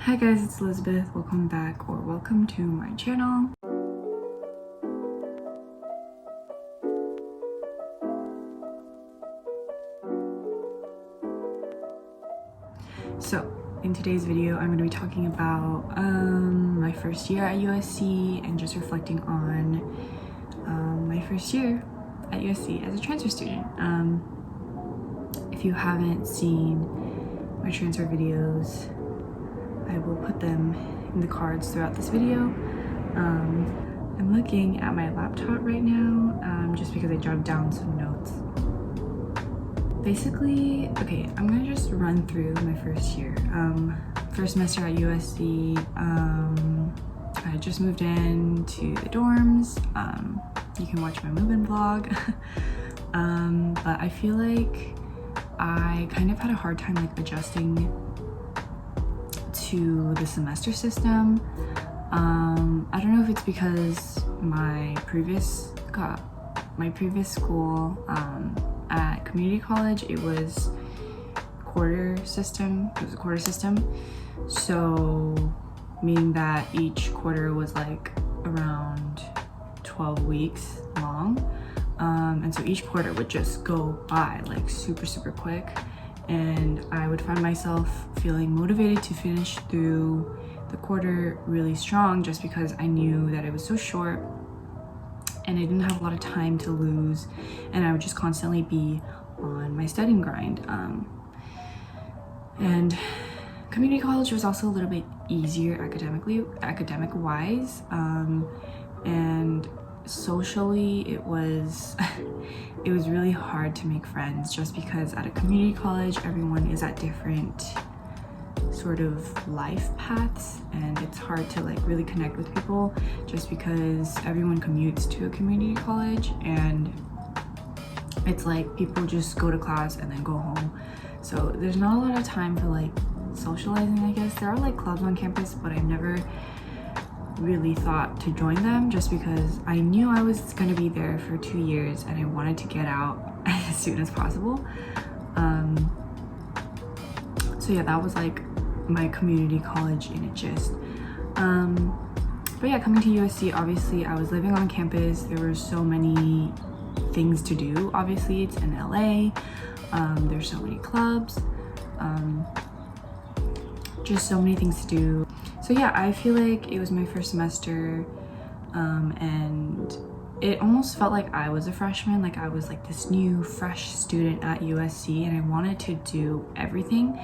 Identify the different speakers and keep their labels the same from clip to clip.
Speaker 1: Hi guys, it's Elizabeth. Welcome back or welcome to my channel. So in today's video, I'm going to be talking about my first year at USC and just reflecting on my first year at USC as a transfer student. If you haven't seen my transfer videos, I will put them in the cards throughout this video. I'm looking at my laptop right now just because I jotted down some notes. Basically, okay, I'm gonna just run through my first year. First semester at USC, I just moved in to the dorms. You can watch my move-in vlog. But I feel like I kind of had a hard time adjusting to the semester system. I don't know if it's because my previous school at community college, it was quarter system. It was a quarter system, so meaning that each quarter was like around 12 weeks long, and so each quarter would just go by like super quick, and I would find myself feeling motivated to finish through the quarter really strong just because I knew that it was so short and I didn't have a lot of time to lose, and I would just constantly be on my studying grind. And community college was also a little bit easier academic wise, and socially it was it was really hard to make friends just because at a community college everyone is at different sort of life paths, and it's hard to really connect with people just because everyone commutes to a community college, and it's like people just go to class and then go home, so there's not a lot of time for socializing. I guess there are clubs on campus, but I never really thought to join them just because I knew I was going to be there for 2 years and I wanted to get out as soon as possible. So yeah, that was my community college in a gist. But yeah, coming to USC, obviously I was living on campus. There were so many things to do. Obviously it's in LA. There's so many clubs, just so many things to do. So yeah, I feel like it was my first semester, and it almost felt like I was a freshman, like I was this new fresh student at USC, and I wanted to do everything.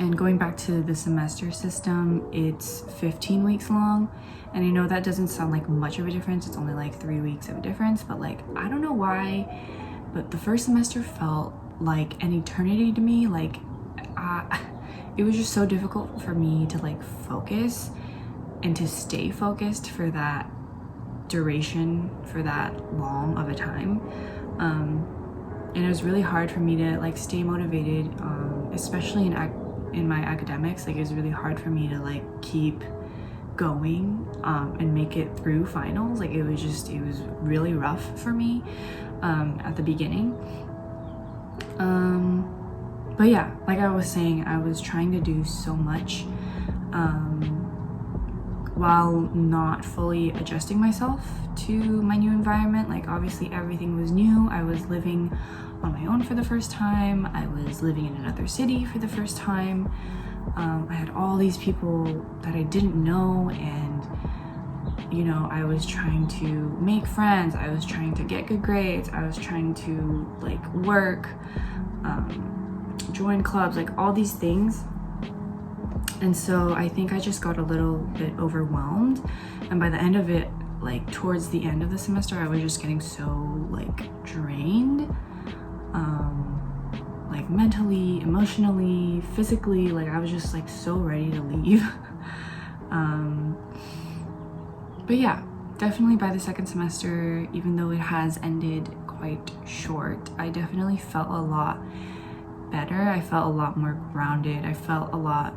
Speaker 1: And going back to the semester system, it's 15 weeks long, and I know that doesn't sound like much of a difference. It's only 3 weeks of a difference, but I don't know why, but the first semester felt like an eternity to me. It was just so difficult for me to focus and to stay focused for that duration, for that long of a time. And it was really hard for me to stay motivated, especially in my academics. It was really hard for me to keep going and make it through finals. It was really rough for me at the beginning. But yeah, like I was saying, I was trying to do so much while not fully adjusting myself to my new environment. Obviously everything was new. I was living on my own for the first time. I was living in another city for the first time. I had all these people that I didn't know, and I was trying to make friends. I was trying to get good grades. I was trying to work, join clubs, all these things. And so I think I just got a little bit overwhelmed, and by the end of it, towards the end of the semester, I was just getting so drained, mentally, emotionally, physically. I was just so ready to leave. But yeah, definitely by the second semester, even though it has ended quite short, I definitely felt a lot better. I felt a lot more grounded. I felt a lot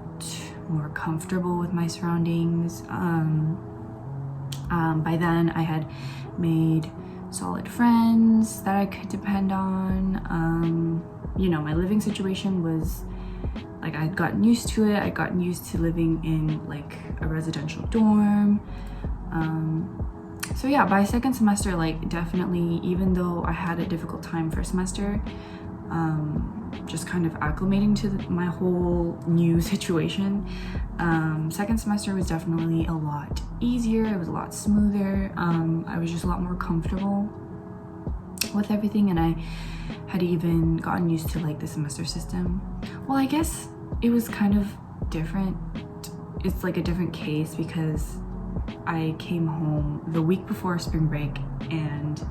Speaker 1: more comfortable with my surroundings. By then I had made solid friends that I could depend on. My living situation was like I'd gotten used to it. I'd gotten used to living in like a residential dorm. So yeah, by second semester, like definitely, even though I had a difficult time first semester, just kind of acclimating to my whole new situation, second semester was definitely a lot easier. It was a lot smoother. I was just a lot more comfortable with everything, and I had even gotten used to like the semester system. Well, I guess it was kind of different. It's like a different case because I came home the week before spring break and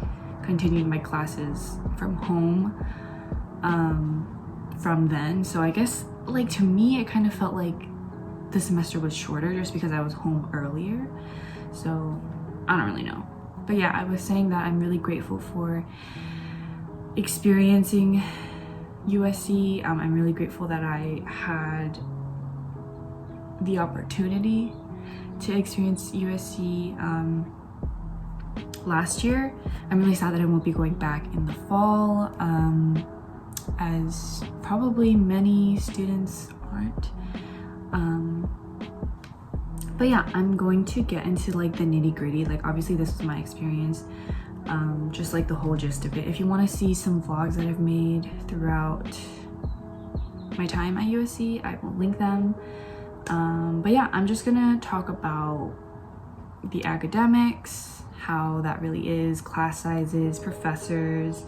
Speaker 1: continued my classes from home from then. So I guess like to me it kind of felt like the semester was shorter just because I was home earlier. So I don't really know. But yeah, I was saying that I'm really grateful for experiencing USC. I'm really grateful that I had the opportunity to experience USC last year. I'm really sad that I won't be going back in the fall, as probably many students aren't. But yeah, I'm going to get into like the nitty-gritty. Like obviously this was my experience, just like the whole gist of it. If you want to see some vlogs that I've made throughout my time at USC, I will link them. But yeah, I'm just gonna talk about the academics, how that really is, class sizes, professors.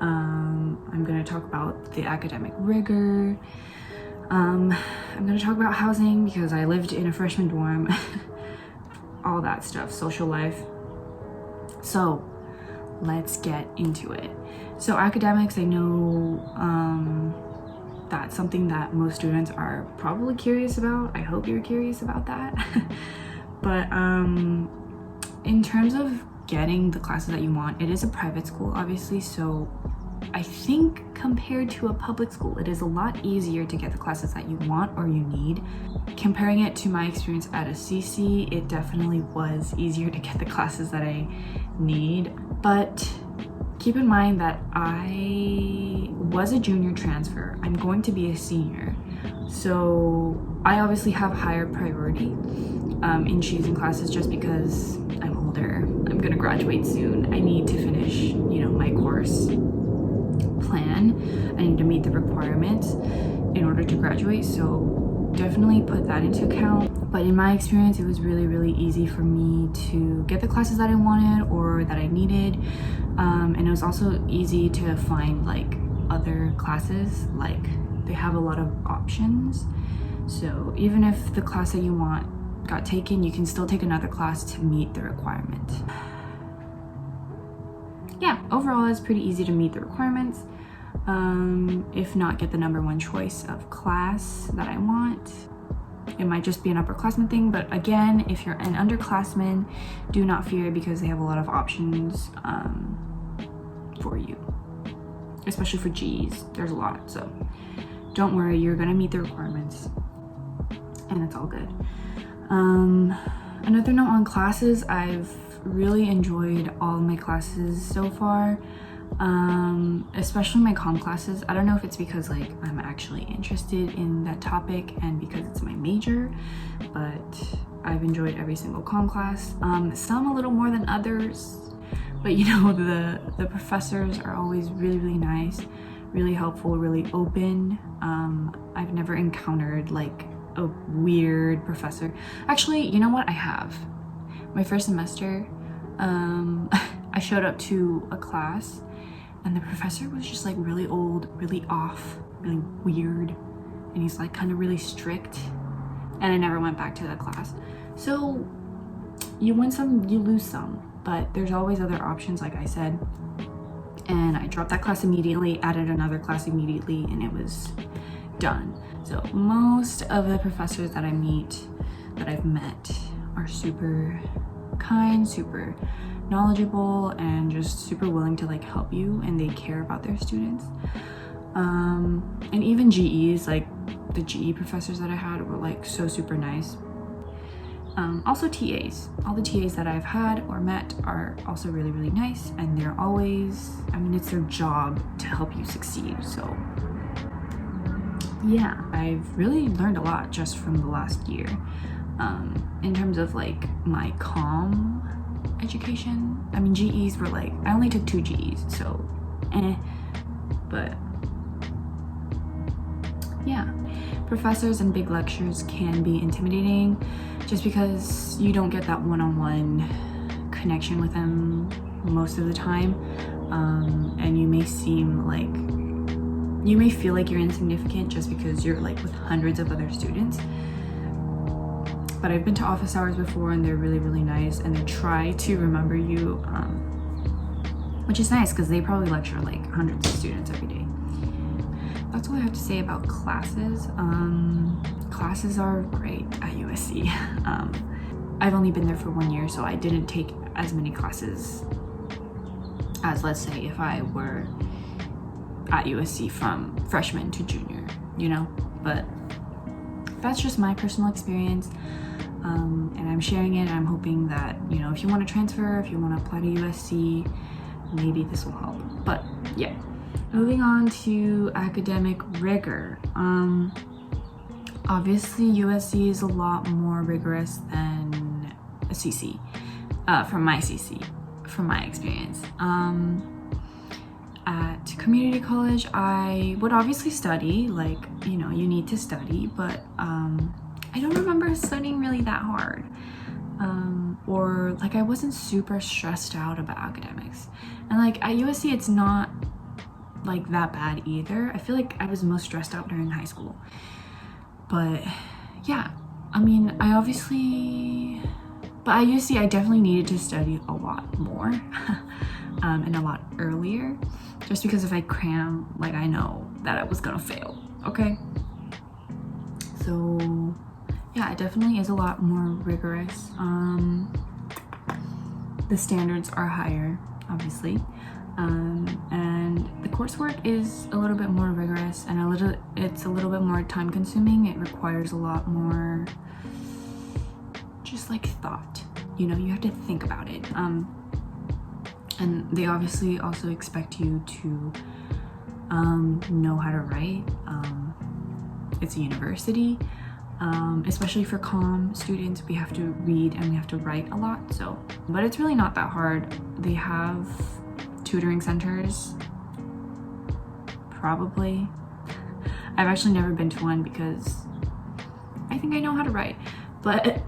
Speaker 1: I'm gonna talk about the academic rigor. I'm gonna talk about housing because I lived in a freshman dorm, all that stuff, social life. So let's get into it. So academics, I know that's something that most students are probably curious about. I hope you're curious about that. But in terms of getting the classes that you want, it is a private school, obviously, so I think compared to a public school, it is a lot easier to get the classes that you want or you need. Comparing it to my experience at a CC, it definitely was easier to get the classes that I need. But keep in mind that I was a junior transfer. I'm going to be a senior. So I obviously have higher priority in choosing classes just because I'm older. I'm gonna graduate soon. I need to finish, you know, my course plan. I need to meet the requirements in order to graduate. So definitely put that into account. But in my experience, it was really, really easy for me to get the classes that I wanted or that I needed. And it was also easy to find like other classes, like they have a lot of options. So even if the class that you want got taken, you can still take another class to meet the requirement. Yeah, overall it's pretty easy to meet the requirements. If not get the #1 choice of class that I want. It might just be an upperclassman thing, but again, if you're an underclassman, do not fear because they have a lot of options for you, especially for G's. There's a lot, so don't worry, you're gonna meet the requirements and it's all good. Another note on classes, I've really enjoyed all of my classes so far, especially my comm classes. I don't know if it's because like I'm actually interested in that topic and because it's my major, but I've enjoyed every single comm class. Some a little more than others, but you know, the professors are always really, really nice, really helpful, really open. I've never encountered like a weird professor. Actually, you know what? I have. My first semester, I showed up to a class and the professor was just like really old, really off, really weird, and he's like kind of really strict, and I never went back to that class. So you win some, you lose some, but there's always other options, like I said. And I dropped that class immediately, added another class immediately, and it was done. So most of the professors that I've met are super kind, super knowledgeable, and just super willing to like help you, and they care about their students. And even GEs, like the GE professors that I had were like so super nice. Also TAs, all the TAs that I've had or met are also really, really nice, and they're always, I mean, it's their job to help you succeed. So yeah, I've really learned a lot just from the last year. In terms of like my comm education, I mean GEs were like, I only took 2 GEs, so but yeah. Professors and big lectures can be intimidating just because you don't get that one-on-one connection with them most of the time, and you may feel like you're insignificant just because you're like with hundreds of other students. But I've been to office hours before and they're really, really nice, and they try to remember you, which is nice because they probably lecture like hundreds of students every day. That's all I have to say about classes. Classes are great at USC. I've only been there for 1 year, so I didn't take as many classes as, let's say, if I were at USC from freshman to junior, you know? But that's just my personal experience, and I'm sharing it. I'm hoping that, you know, if you want to transfer, if you want to apply to USC, maybe this will help. But yeah. Moving on to academic rigor. Obviously USC is a lot more rigorous than a CC, from my experience. At community college, I would obviously study, like, you know, you need to study, but I don't remember studying really that hard. Or like I wasn't super stressed out about academics. And like at USC, it's not like that bad either. I feel like I was most stressed out during high school. But yeah, I mean, but at USC I definitely needed to study a lot more and a lot earlier, just because if I cram, like, I know that I was gonna fail, okay? So yeah, it definitely is a lot more rigorous. The standards are higher, obviously. And the coursework is a little bit more rigorous, and it's a little bit more time consuming. It requires a lot more just like thought, you know, you have to think about it. And they obviously also expect you to know how to write. It's a university, especially for comm students, we have to read and we have to write a lot. So, but it's really not that hard. They have tutoring centers, probably. I've actually never been to one because I think I know how to write, but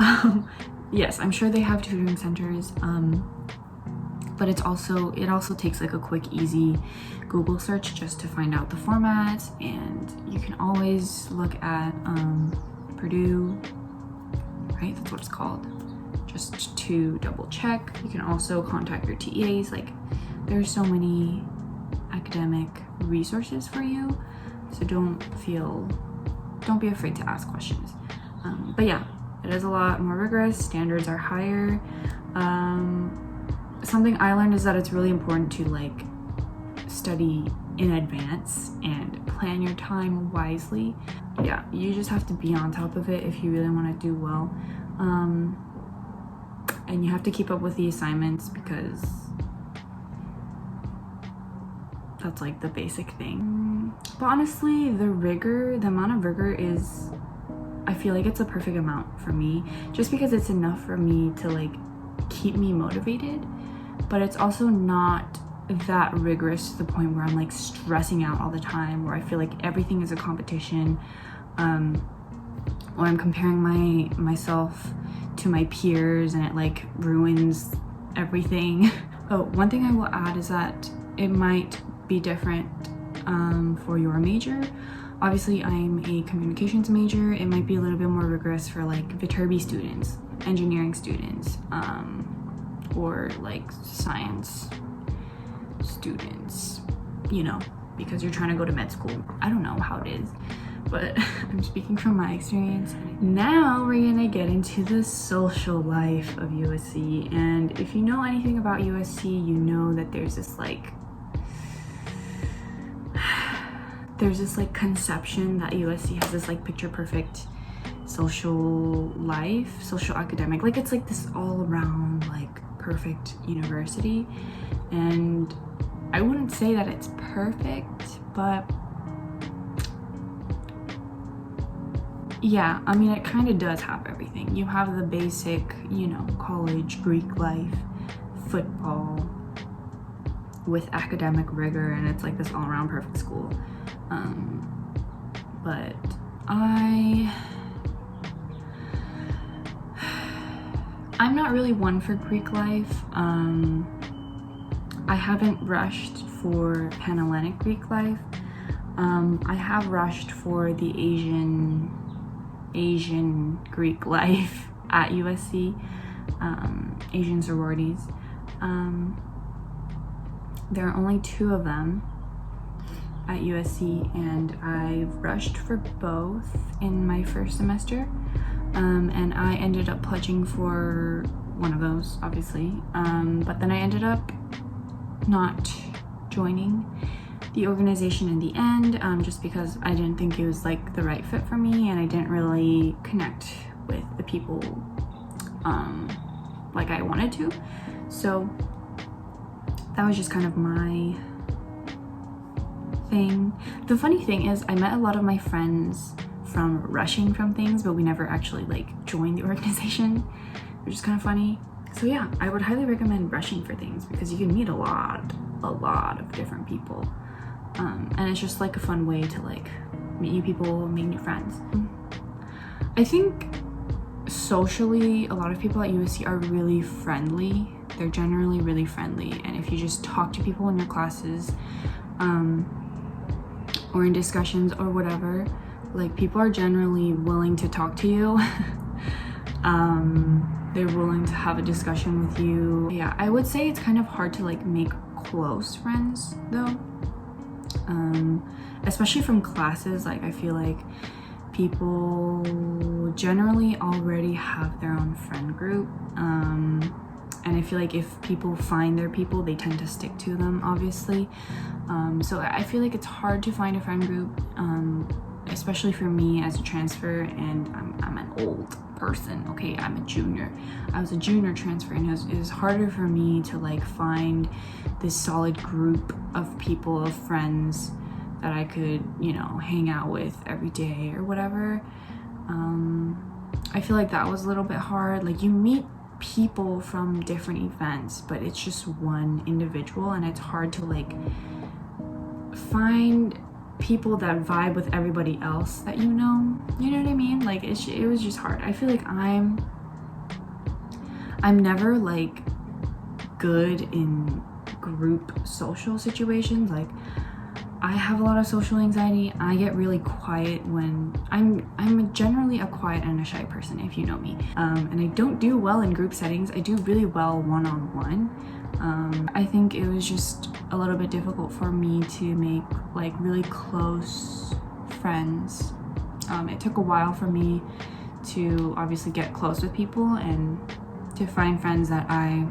Speaker 1: yes, I'm sure they have tutoring centers. But it also takes like a quick, easy Google search just to find out the formats, and you can always look at Purdue, right? That's what it's called, just to double check. You can also contact your TAs. Like, there's so many academic resources for you, so don't be afraid to ask questions. But yeah, it is a lot more rigorous. Standards are higher. Something I learned is that it's really important to like study in advance and plan your time wisely. Yeah, you just have to be on top of it if you really want to do well. And you have to keep up with the assignments because that's like the basic thing. But honestly, the amount of rigor is, I feel like it's a perfect amount for me, just because it's enough for me to like keep me motivated, but it's also not that rigorous to the point where I'm like stressing out all the time, where I feel like everything is a competition, or I'm comparing myself to my peers and it like ruins everything. Oh, one thing I will add is that it might be different for your major. Obviously, I'm a communications major. It might be a little bit more rigorous for like Viterbi students, engineering students, or like science students, you know, because you're trying to go to med school. I don't know how it is, but I'm speaking from my experience. Now we're gonna get into the social life of USC. And if you know anything about USC, you know that there's this conception that USC has this like picture perfect social life, social academic, like it's like this all around like perfect university. And I wouldn't say that it's perfect, but yeah, I mean, it kind of does have everything. You have the basic, you know, college, Greek life, football, with academic rigor, and it's like this all-around perfect school. But I'm not really one for Greek life. I haven't rushed for Panhellenic Greek life. I have rushed for the Asian Greek life at USC, Asian sororities. There are only 2 of them at USC, and I've rushed for both in my first semester, and I ended up pledging for one of those, obviously, but then I ended up not joining the organization in the end, just because I didn't think it was like the right fit for me, and I didn't really connect with the people like I wanted to. So that was just kind of my thing. The funny thing is, I met a lot of my friends from rushing from things, but we never actually like joined the organization, which is kind of funny. So yeah, I would highly recommend rushing for things because you can meet a lot of different people, and it's just like a fun way to like meet new people, make new friends. I think socially, a lot of people at USC are really friendly. They're generally really friendly, and if you just talk to people in your classes, or in discussions or whatever, like people are generally willing to talk to you. They're willing to have a discussion with you. Yeah, I would say it's kind of hard to like make close friends though, especially from classes. Like I feel like people generally already have their own friend group, and I feel like if people find their people, they tend to stick to them, obviously. So I feel like it's hard to find a friend group, especially for me as a transfer, and I'm an old person, okay? I'm a junior. I was a junior transfer, and it was harder for me to like find this solid group of people, of friends that I could, you know, hang out with every day or whatever. I feel like that was a little bit hard. Like you meet people from different events, but it's just one individual, and it's hard to like find people that vibe with everybody else that you know what I mean? Like it was just hard. I feel like I'm never like good in group social situations. Like I have a lot of social anxiety. I get really quiet when I'm generally a quiet and a shy person, if you know me, and I don't do well in group settings. I do really well one-on-one. I think it was just a little bit difficult for me to make like really close friends. It took a while for me to obviously get close with people and to find friends that I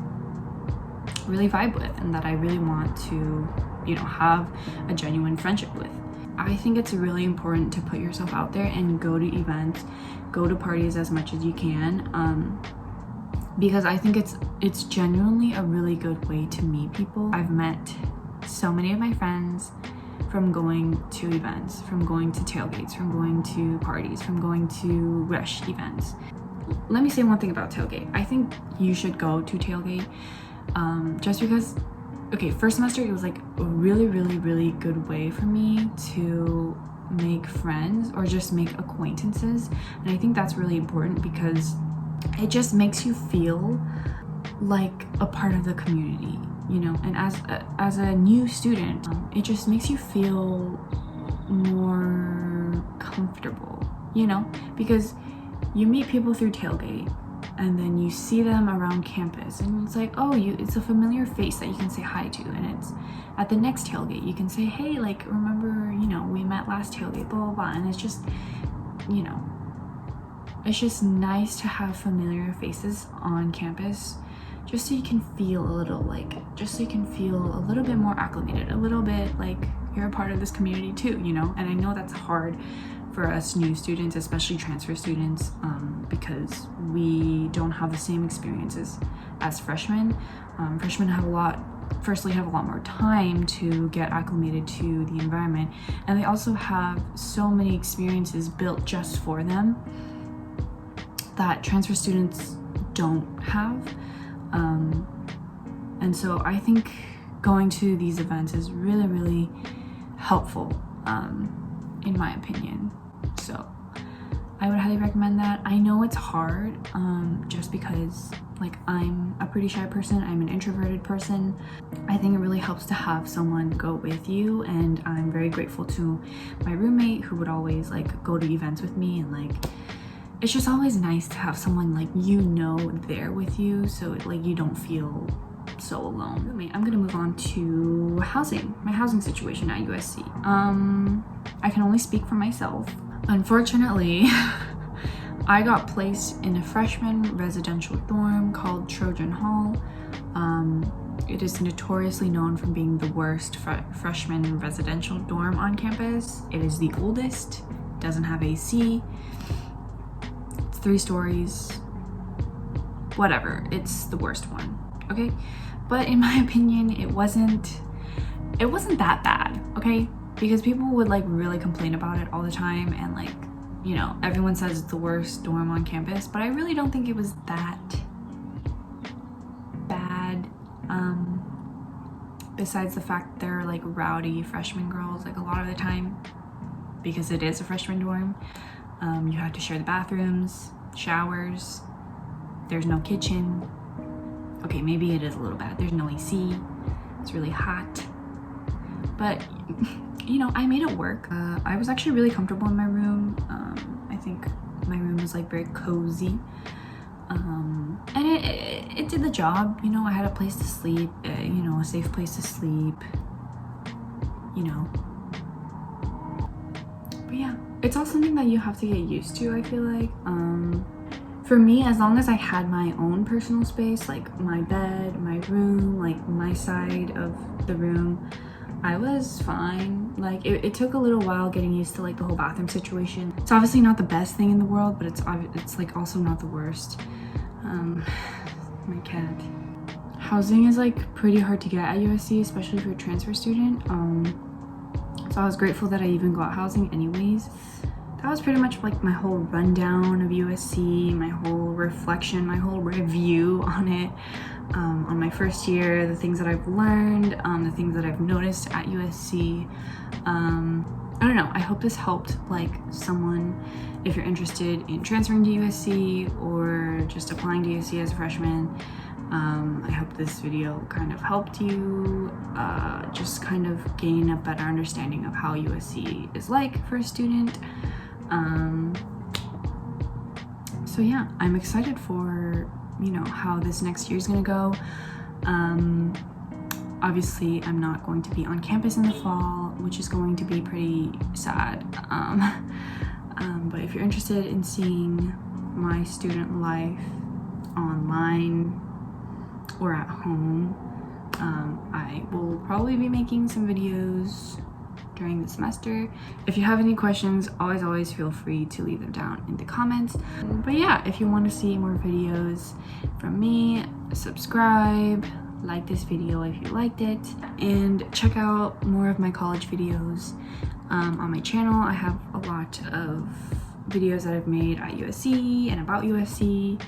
Speaker 1: really vibe with and that I really want to, you know, have a genuine friendship with. I think it's really important to put yourself out there and go to events, go to parties as much as you can, because I think it's genuinely a really good way to meet people. I've met so many of my friends from going to events, from going to tailgates, from going to parties, from going to rush events. Let me say one thing about tailgate. I think you should go to tailgate, just because, okay, first semester it was like a really good way for me to make friends or just make acquaintances, and I think that's really important because it just makes you feel like a part of the community, you know. And as a new student, it just makes you feel more comfortable, you know, because you meet people through tailgate and then you see them around campus and it's like, oh, it's a familiar face that you can say hi to, and it's at the next tailgate you can say, hey, like, remember, you know, we met last tailgate, blah blah blah. And it's just, you know, it's just nice to have familiar faces on campus, just so you can feel a little bit more acclimated, a little bit like you're a part of this community too, you know. And I know that's hard for us new students, especially transfer students, because we don't have the same experiences as freshmen. Freshmen have a lot firstly have a lot more time to get acclimated to the environment, and they also have so many experiences built just for them that transfer students don't have. And so I think going to these events is really, really helpful, in my opinion. So I would highly recommend that. I know it's hard, just because like I'm a pretty shy person, I'm an introverted person. I think it really helps to have someone go with you, and I'm very grateful to my roommate who would always like go to events with me, and like it's just always nice to have someone like there with you, so like you don't feel so alone. I'm gonna move on to housing, my housing situation at USC. I can only speak for myself. Unfortunately, I got placed in a freshman residential dorm called Trojan Hall. It is notoriously known for being the worst freshman residential dorm on campus. It is the oldest, doesn't have AC, it's 3 stories, whatever, it's the worst one, okay? But in my opinion, it wasn't that bad, okay? Because people would like really complain about it all the time, and like, you know, everyone says it's the worst dorm on campus, but I really don't think it was that bad. Besides the fact there are like rowdy freshman girls like a lot of the time, because it is a freshman dorm. You have to share the bathrooms, showers, there's no kitchen. Okay, maybe it is a little bad. There's no AC, it's really hot. But, you know, I made it work. I was actually really comfortable in my room. I think my room was like very cozy. And it did the job, you know. I had a place to sleep, you know, a safe place to sleep, you know. But yeah, it's all something that you have to get used to, I feel like. For me, as long as I had my own personal space, like my bed, my room, like my side of the room, I was fine. Like it took a little while getting used to like the whole bathroom situation. It's obviously not the best thing in the world, but it's like also not the worst. My cat. Housing is like pretty hard to get at USC, especially for a transfer student. So I was grateful that I even got housing anyways. That was pretty much like my whole rundown of USC, my whole reflection, my whole review on it. On my first year, the things that I've learned, the things that I've noticed at USC. I don't know, I hope this helped like someone if you're interested in transferring to USC or just applying to USC as a freshman. I hope this video kind of helped you just kind of gain a better understanding of how USC is like for a student. So yeah, I'm excited for, you know, how this next year is gonna go. Obviously I'm not going to be on campus in the fall, which is going to be pretty sad. But if you're interested in seeing my student life online or at home, I will probably be making some videos during the semester. If you have any questions, always feel free to leave them down in the comments. But yeah, if you want to see more videos from me, subscribe, like this video if you liked it, and check out more of my college videos on my channel. I have a lot of videos that I've made at USC and about USC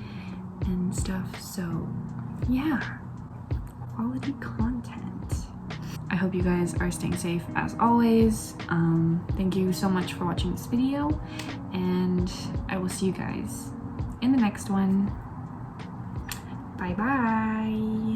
Speaker 1: and stuff, so yeah, quality content. I hope you guys are staying safe as always. Thank you so much for watching this video, and I will see you guys in the next one. Bye bye.